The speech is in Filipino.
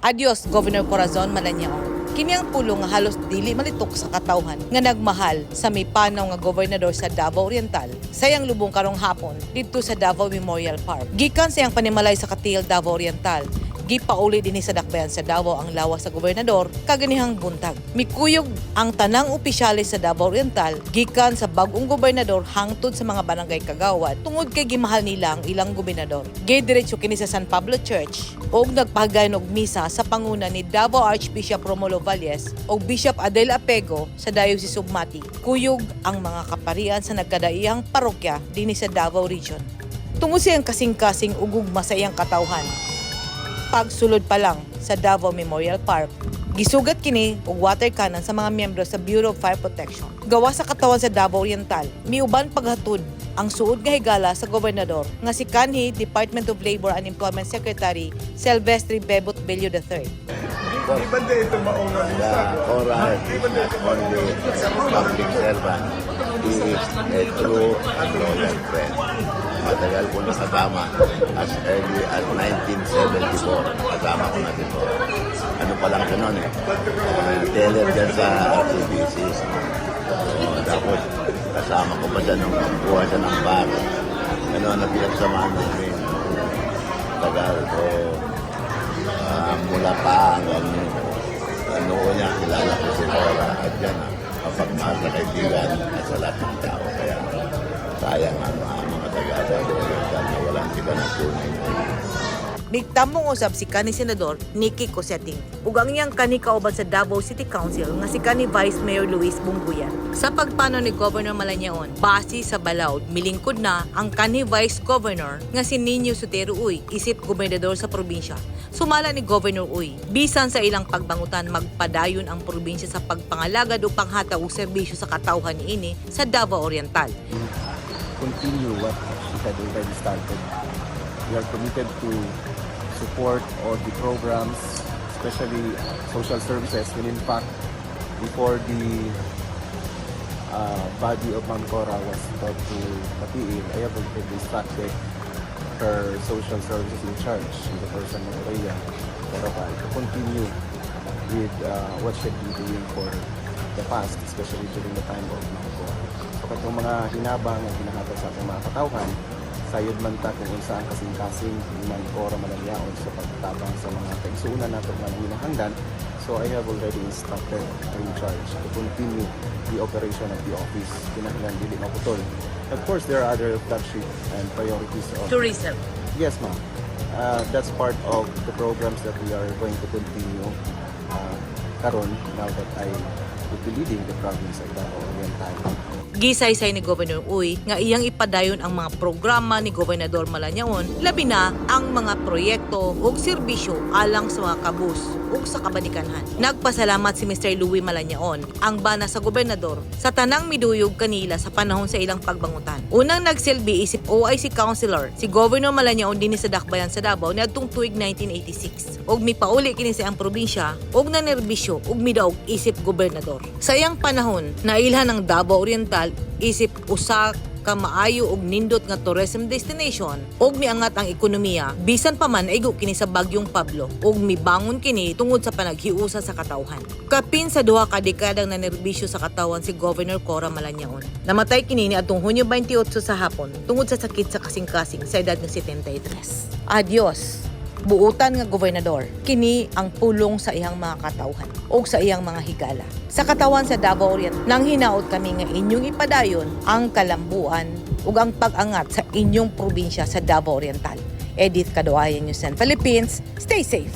Adios, Governor Corazon Malañao. Kini ang pulong nga halos dili malitok sa katawhan nga nagmahal sa may panaw nga gobernador sa Davao Oriental sayang lubong karong hapon didto sa Davao Memorial Park. Gikan sa iyang panimalay sa Katil, Davao Oriental, gipauli dinhi sa dakbayan sa Davao ang lawas sa gobernador kaganihang buntag. Mikuyog ang tanang opisyalis sa Davao Oriental gikan sa bag-ong gobernador hangtod sa mga barangay kagawad tungod kay gimahal nila ang ilang gobernador. Gidiretso kini sa San Pablo Church og nagpahagayon og misa sa panguna ni Davao Archbishop Romulo Valles o Bishop Adel Apego sa Diocese of Mati. Kuyog ang mga kaparian sa nagkadaiyang parokya dinhi sa Davao Region. Tungod siyang kasing-kasing ugugma sa iyang katawhan. Pagsulod pa lang sa Davao Memorial Park, gisugat kini og water cannon sa mga miyembro sa Bureau of Fire Protection. Gawa sa katawan sa Davao Oriental, miuban paghatod ang suod nga higala sa gobernador nga si kanhi Department of Labor and Employment Secretary Silvestre Bebot Bello III. Di ba ito mauna The Cora is not only a public servant, he is a true and loyal friend. Matagal ko nakasama as early as 1974. Kasama ko na dito. Ano pa lang siya noon teller dyan sa RCBC. Tapos kasama ko pa siya nung kuha siya ng bar. Ano na pinagsamahan namin. Tagal ko. Mula pa hanggang noon niya kilala ko si Laura at yan mapagmahal na kaibigan at sa lahat ng tao. Kaya sayang ang mga taga-Davao na walang sila ng tunay. Nigtamong usab si kanhi Senador Nicky Cossetting ug ang iyang kanhi kauban sa Davao City Council nga si kanhi Vice Mayor Luis Bungguyan. Sa pagpano ni Governor Malañaon, base sa balaod, milingkod na ang kanhi Vice Governor nga si Nino Sotero Uy, isip gobernador sa probinsya. Sumala ni Governor Uy, bisan sa ilang pagbangutan magpadayon ang probinsya sa pagpangalagad o panghatag og serbisyo sa katawhan niini sa Davao Oriental. Continue what she had already started. We are committed to support all the programs, especially social services. And in fact, before the body of Ma'am Cora was brought to Katiin, I have already instructed her social services in charge, in the person of Rhea Caraval, to continue with what she had been doing for the past, especially during the time of Ma'am Cora. So katong mga hinabang ang hinahatag sa ating mga katawhan, sayod man ta kung saan kasing-kasing ni Ma'am Cora Malañaon sa pagtabang sa mga kaigsuunan nato nga hinahangdan. So I have already instructed her in charge to continue the operation of the office. Kinahanglan dili maputol. Of course, there are other flagship and priorities of Tourism. Yes, ma'am. That's part of the programs that we are going to continue karon now that I will be leading the province of Davao Oriental. Gisaysay ni Governor Uy nga iyang ipadayon ang mga programa ni Gobernador Malañaon, labi na ang mga proyekto ug serbisyo alang sa mga kabus ug sa kabanikanhan. Nagpasalamat si Mr. Louie Malañaon, ang bana sa gobernador, sa tanang miduyog kanila sa panahon sa ilang pagbangutan. Unang nagsilbi isip OIC Councilor si Governor Malañaon dinhi sa dakbayan sa Davao niadtong tuig 1986 ug mipauli kini sa ang probinsya ug nanerbisyo ug midaog isip gobernador. Sa iyang panahon, nailhan ang Davao Oriental isip usa ka maayo og nindot nga tourism destination ug miangat ang ekonomiya bisan pa man igo kini sa bagyong Pablo ug mibangon kini tungod sa panaghiusa sa katawhan. Kapin sa duha ka dekadang nanerbisyo sa katawan si Governor Cora Malañaon. Namatay kini niadtong Hunyo 28 sa hapon tungod sa sakit sa kasing-kasing sa edad ng 73. Adios. Buutan nga gobernador, kini ang pulong sa iyang mga katawhan o sa iyang mga higala. Sa katawan sa Davao Oriental, nang hinaot kami nga inyong ipadayon ang kalambuan ug ang pag-angat sa inyong probinsya sa Davao Oriental. Edith Caduayan, News and Philippines. Stay safe!